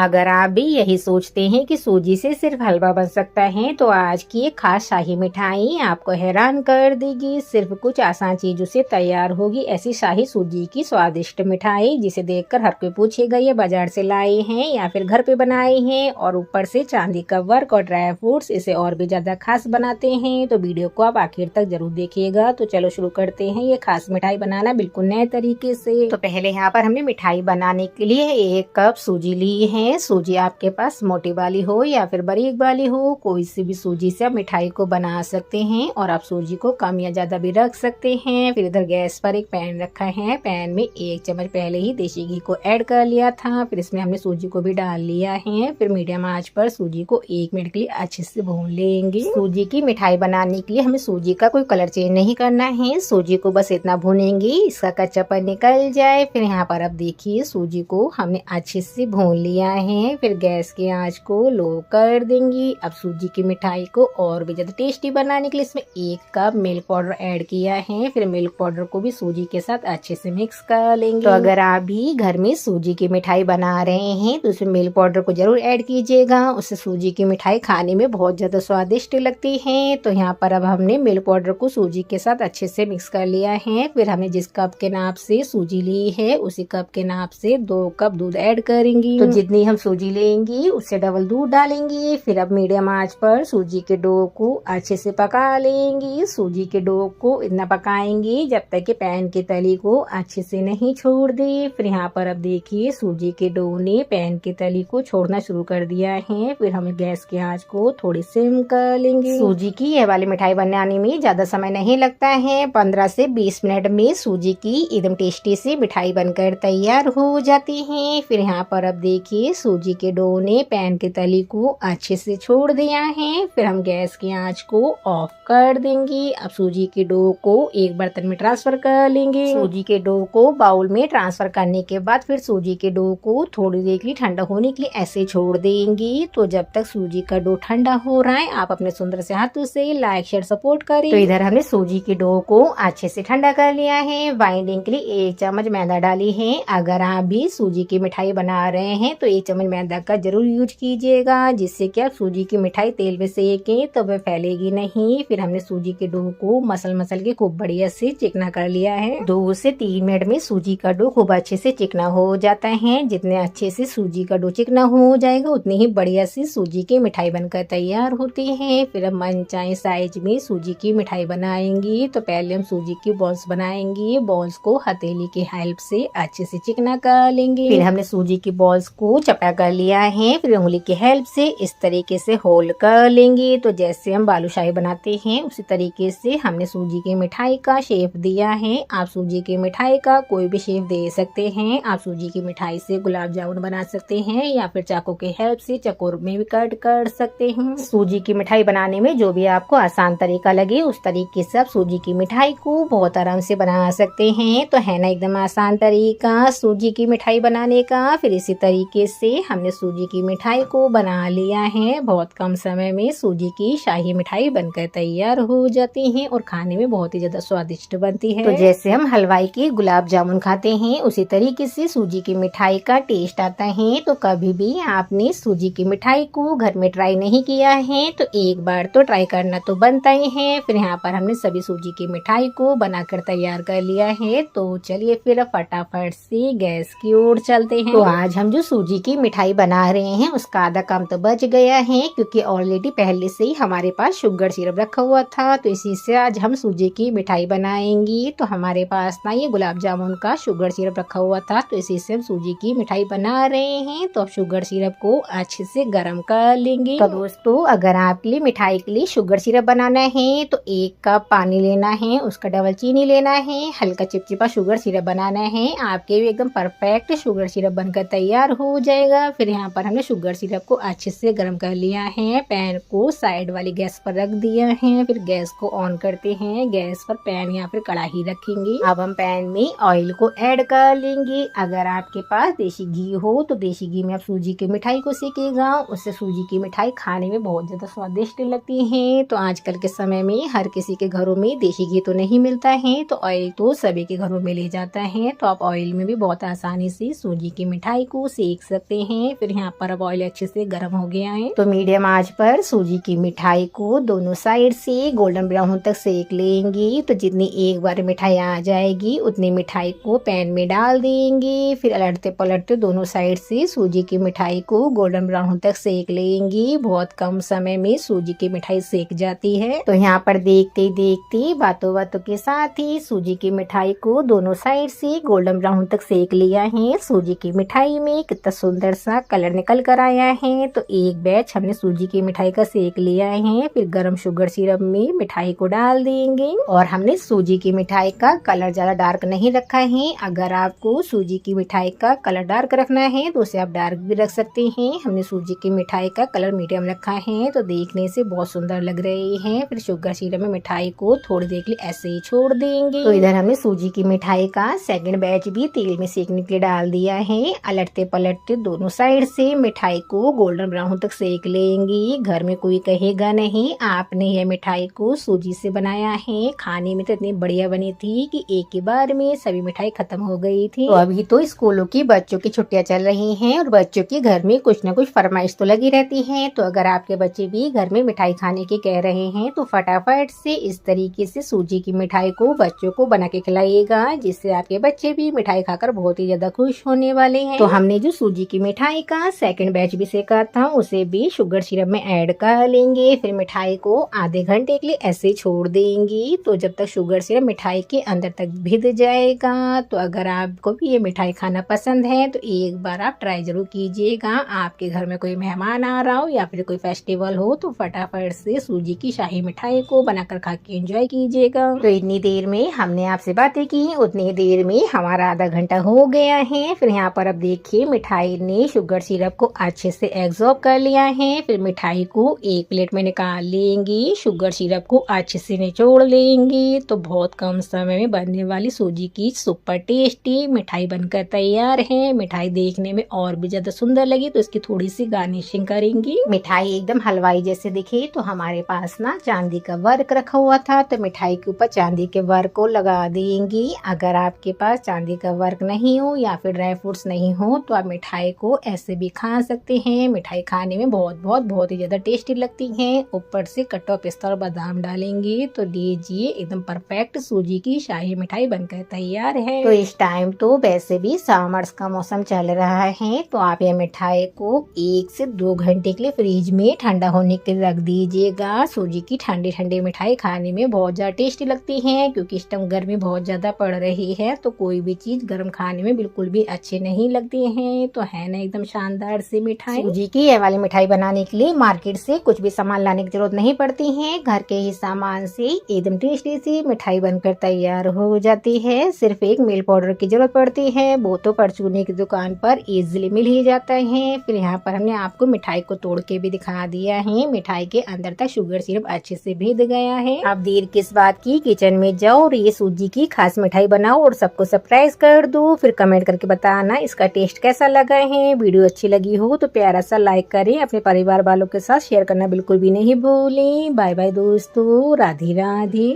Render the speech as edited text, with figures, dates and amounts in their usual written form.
अगर आप भी यही सोचते हैं कि सूजी से सिर्फ हलवा बन सकता है तो आज की एक खास शाही मिठाई आपको हैरान कर देगी। सिर्फ कुछ आसान चीजों से तैयार होगी ऐसी शाही सूजी की स्वादिष्ट मिठाई जिसे देखकर हर कोई पूछेगा ये बाजार से लाए हैं या फिर घर पे बनाए हैं। और ऊपर से चांदी का वर्क और ड्राई फ्रूट्स इसे और भी ज्यादा खास बनाते हैं। तो वीडियो को आप आखिर तक जरूर देखिएगा। तो चलो शुरू करते हैं ये खास मिठाई बनाना बिल्कुल नए तरीके से। तो पहले यहाँ पर हमने मिठाई बनाने के लिए 1 कप सूजी ली है। सूजी आपके पास मोटी वाली हो या फिर बारीक वाली हो, कोई सी भी सूजी से आप मिठाई को बना सकते हैं। और आप सूजी को कम या ज्यादा भी रख सकते हैं। फिर इधर गैस पर एक पैन रखा है। पैन में 1 चम्मच पहले ही देसी घी को ऐड कर लिया था। फिर इसमें हमने सूजी को भी डाल लिया है। फिर मीडियम आंच पर सूजी को 1 मिनट के लिए अच्छे से भून लेंगे। सूजी की मिठाई बनाने के लिए हमें सूजी का कोई कलर चेंज नहीं करना है। सूजी को बस इतना भूनेंगे इसका कच्चापन निकल जाए। फिर यहाँ पर अब देखिए सूजी को हमने अच्छे से भून लिया है। फिर गैस की आंच को लो कर देंगी। अब सूजी की मिठाई को और भी ज्यादा टेस्टी बनाने के लिए इसमें 1 कप मिल्क पाउडर ऐड किया है। फिर मिल्क पाउडर को भी सूजी के साथ अच्छे से मिक्स कर लेंगे। तो अगर आप भी घर में सूजी की मिठाई बना रहे हैं तो उसमें मिल्क पाउडर को जरूर ऐड कीजिएगा। उससे सूजी की मिठाई खाने में बहुत ज्यादा स्वादिष्ट लगती है। तो यहाँ पर अब हमने मिल्क पाउडर को सूजी के साथ अच्छे से मिक्स कर लिया है। फिर हमने जिस कप के नाप से सूजी ली है उसी कप के नाप से 2 कप दूध ऐड करेंगी। तो जितनी हम सूजी लेंगी उससे डबल दूध डालेंगी। फिर अब मीडियम आंच पर सूजी के डो को अच्छे से पका लेंगी। सूजी के डो को इतना पकाएंगी जब तक कि पैन की तली को अच्छे से नहीं छोड़ दे। फिर यहाँ पर अब देखिए सूजी के डो ने पैन की तली को छोड़ना शुरू कर दिया है। फिर हम गैस की आंच को थोड़ी सिम कर लेंगे। सूजी की यह वाली मिठाई बनाने में ज्यादा समय नहीं लगता है। 15 से 20 मिनट में सूजी की एकदम टेस्टी सी मिठाई बनकर तैयार हो जाती है। फिर यहाँ पर अब देखिए सूजी के डो ने पैन की तली को अच्छे से छोड़ दिया है। फिर हम गैस की आंच को ऑफ कर देंगे। अब सूजी के डो को एक बर्तन में ट्रांसफर कर लेंगे। सूजी के डो को बाउल में ट्रांसफर करने के बाद फिर सूजी के डो को थोड़ी देर के लिए ठंडा होने के लिए ऐसे छोड़ देंगे। तो जब तक सूजी का डो ठंडा हो रहा है आप अपने सुंदर से हाथों से लाइक शेयर सपोर्ट करें। तो इधर हमने सूजी के डो को अच्छे से ठंडा कर लिया है। बाइंडिंग के लिए 1 चम्मच मैदा डाली है। अगर आप भी सूजी की मिठाई बना रहे हैं तो 1 चम्मच मैदा का जरूर यूज कीजिएगा, जिससे कि आप सूजी की मिठाई तेल में सेकें तो वह फैलेगी नहीं। फिर हमने सूजी के डो को मसल के खूब बढ़िया से चिकना कर लिया है। 2 से 3 मिनट में सूजी का डो खूब अच्छे से चिकना हो जाता है। जितने अच्छे से सूजी का डो चिकना हो जाएगा उतनी ही बढ़िया सी सूजी की मिठाई बनकर तैयार होती है। फिर हम मनचाहे साइज में सूजी की मिठाई बनाएंगी। तो पहले हम सूजी की बॉल्स बनाएंगे। बॉल्स को हथेली की हेल्प से अच्छे से चिकना कर लेंगे। फिर हमने सूजी की बॉल्स को चपटा कर लिया है। फिर उंगली की हेल्प से इस तरीके से होल कर लेंगे। तो जैसे हम बालूशाही बनाते हैं उसी तरीके से हमने सूजी की मिठाई का शेप दिया है। आप सूजी की मिठाई का कोई भी शेप दे सकते हैं। आप सूजी की मिठाई से गुलाब जामुन बना सकते हैं या फिर चाकू की हेल्प से चकोर में भी कट कर सकते हैं। सूजी की मिठाई बनाने में जो भी आपको आसान तरीका लगे उस तरीके से आप सूजी की मिठाई को बहुत आराम से बना सकते हैं। तो है ना एकदम आसान तरीका सूजी की मिठाई बनाने का। फिर इसी तरीके से हमने सूजी की मिठाई को बना लिया है। बहुत कम समय में सूजी की शाही मिठाई बनकर तैयार हो जाती है और खाने में बहुत ही ज्यादा स्वादिष्ट बनती है। तो जैसे हम हलवाई के गुलाब जामुन खाते हैं उसी तरीके से सूजी की मिठाई का टेस्ट आता है। तो कभी भी आपने सूजी की मिठाई को घर में ट्राई नहीं किया है तो एक बार तो ट्राई करना तो बनता ही है। फिर यहाँ पर हमने सभी सूजी की मिठाई को बनाकर तैयार कर लिया है। तो चलिए फिर फटाफट से गैस की ओर चलते हैं। तो आज हम जो सूजी की मिठाई बना रहे हैं उसका आधा काम तो बच गया है, क्योंकि ऑलरेडी पहले से ही हमारे पास शुगर सिरप रखा हुआ था। तो इसी से आज हम सूजी की मिठाई बनाएंगी। तो हमारे पास ना ये गुलाब जामुन का शुगर सिरप रखा हुआ था, तो इसी से हम सूजी की मिठाई बना रहे हैं। तो अब शुगर सिरप को अच्छे से गर्म कर लेंगे। तो दोस्तों अगर आपके लिए मिठाई के लिए शुगर सिरप बनाना है तो 1 कप पानी लेना है, उसका डबल चीनी लेना है, हल्का चिपचिपा शुगर सिरप बनाना है। आपके भी एकदम परफेक्ट शुगर सिरप बनकर तैयार हो जाएगा। फिर यहाँ पर हमने शुगर सिरप को अच्छे से गर्म कर लिया है। पैन को साइड वाली गैस पर रख दिया है। फिर गैस को ऑन करते हैं। गैस पर पैन या फिर कढ़ाई रखेंगे। अब हम पैन में ऑयल को ऐड कर लेंगे। अगर आपके पास देसी घी हो तो देसी घी में आप सूजी की मिठाई को सेकेगा, उससे सूजी की मिठाई खाने में बहुत ज्यादा स्वादिष्ट लगती है। तो आजकल के समय में हर किसी के घरों में देसी घी तो नहीं मिलता है, तो ऑयल तो सभी के घरों में ले जाता है। तो आप ऑयल में भी बहुत आसानी से सूजी की मिठाई को सेक सकते सकते हैं। फिर यहाँ पर अब ऑयल अच्छे से गर्म हो गया है, तो मीडियम आंच पर सूजी की मिठाई को दोनों साइड से गोल्डन ब्राउन तक सेक लेंगे। तो जितनी एक बार मिठाई आ जाएगी उतनी मिठाई को पैन में डाल देंगे। फिर अलटते पलटते दोनों साइड से सूजी की मिठाई को गोल्डन ब्राउन तक सेक लेंगे। बहुत कम समय में सूजी की मिठाई सेक जाती है। तो यहाँ पर देखते देखते बातों बातों के साथ ही सूजी की मिठाई को दोनों साइड से गोल्डन ब्राउन तक सेक लिया है। सूजी की मिठाई में कितना सुंदर सा कलर निकल कर आया है। तो एक बैच हमने सूजी की मिठाई का सेक लिया है। फिर गरम शुगर सिरप में मिठाई को डाल देंगे। और हमने सूजी की मिठाई का कलर ज्यादा डार्क नहीं रखा है। अगर आपको सूजी की मिठाई का कलर डार्क रखना है तो उसे आप डार्क भी रख सकते हैं। हमने सूजी की मिठाई का कलर मीडियम रखा है, तो देखने से बहुत सुंदर लग रही है। फिर शुगर सिरप में मिठाई को थोड़ी देर के लिए ऐसे ही छोड़ देंगे। तो इधर हमने सूजी की मिठाई का सेकंड बैच भी तेल में सेकने के लिए डाल दिया है। अलटते पलटते दोनों साइड से मिठाई को गोल्डन ब्राउन तक सेक लेंगे। घर में कोई कहेगा नहीं आपने यह मिठाई को सूजी से बनाया है। खाने में तो इतनी बढ़िया बनी थी कि एक ही बार में सभी मिठाई खत्म हो गई थी। तो अभी तो स्कूलों की बच्चों की छुट्टियां चल रही हैं और बच्चों के घर में कुछ न कुछ फरमाइश तो लगी रहती है। तो अगर आपके बच्चे भी घर में मिठाई खाने की कह रहे हैं तो फटाफट से इस तरीके से सूजी की मिठाई को बच्चों को बना के खिलाइएगा, जिससे आपके बच्चे भी मिठाई खाकर बहुत ही ज्यादा खुश होने वाले हैं। तो हमने जो सूजी की मिठाई का सेकंड बैच भी सेका था उसे भी शुगर सिरप में ऐड कर लेंगे। फिर मिठाई को आधे घंटे के लिए ऐसे छोड़ देंगे। तो जब तक शुगर सिरप मिठाई के अंदर तक भिद जाएगा। तो अगर आपको भी ये मिठाई खाना पसंद है तो एक बार आप ट्राई जरूर कीजिएगा। आपके घर में कोई मेहमान आ रहा हो या फिर कोई फेस्टिवल हो तो फटाफट से सूजी की शाही मिठाई को बनाकर खा के एंजॉय कीजिएगा। तो इतनी देर में हमने आपसे बातें की, उतनी देर में हमारा आधा घंटा हो गया है। फिर यहाँ पर अब देखिए मिठाई ने शुगर सिरप को अच्छे से एब्जॉर्ब कर लिया है। फिर मिठाई को एक प्लेट में निकाल लेंगे, शुगर सिरप को अच्छे से निचोड़ लेंगे। तो बहुत कम समय में बनने वाली सूजी की सुपर टेस्टी मिठाई बनकर तैयार है। मिठाई देखने में और भी ज्यादा सुंदर लगी तो इसकी थोड़ी सी गार्निशिंग करेंगे। मिठाई एकदम हलवाई जैसे दिखे तो हमारे पास ना चांदी का वर्क रखा हुआ था, तो मिठाई के ऊपर चांदी के वर्क को लगा देंगे। अगर आपके पास चांदी का वर्क नहीं हो या फिर ड्राई फ्रूट्स नहीं हो तो आप मिठाई को ऐसे भी खा सकते हैं। मिठाई खाने में बहुत ही ज्यादा टेस्टी लगती है। ऊपर से कटा पिस्ता और बादाम डालेंगे तो लीजिए एकदम परफेक्ट सूजी की शाही मिठाई बनकर तैयार है। तो इस टाइम तो वैसे भी समर्स का मौसम चल रहा है, तो आप ये मिठाई को 1 से 2 घंटे के लिए फ्रिज में ठंडा होने के लिए रख दीजिएगा। सूजी की ठंडी ठंडी मिठाई खाने में बहुत ज्यादा टेस्टी लगती है, क्योंकि इस टाइम गर्मी बहुत ज्यादा पड़ रही है तो कोई भी चीज गर्म खाने में बिल्कुल भी अच्छे नहीं लगती है। तो है ना एकदम शानदार सी मिठाई। सूजी की ये वाली मिठाई बनाने के लिए मार्केट से कुछ भी सामान लाने की जरूरत नहीं पड़ती है। घर के ही सामान से एकदम टेस्टी सी मिठाई बनकर तैयार हो जाती है। सिर्फ एक मिल्क पाउडर की जरूरत पड़ती है, वो तो परचूने की दुकान पर इजीली मिल ही जाता है। फिर यहाँ पर हमने आपको मिठाई को तोड़ के भी दिखा दिया है। मिठाई के अंदर तक शुगर सिरप अच्छे से भीग गया है। अब देर किस बात की, किचन में जाओ और ये सूजी की खास मिठाई बनाओ और सबको सरप्राइज कर दो। फिर कमेंट करके बताना इसका टेस्ट कैसा लगा है। वीडियो अच्छी लगी हो तो प्यारा सा लाइक करें, अपने परिवार वालों के साथ शेयर करना बिल्कुल भी नहीं भूलें। बाय बाय दोस्तों, राधे राधे।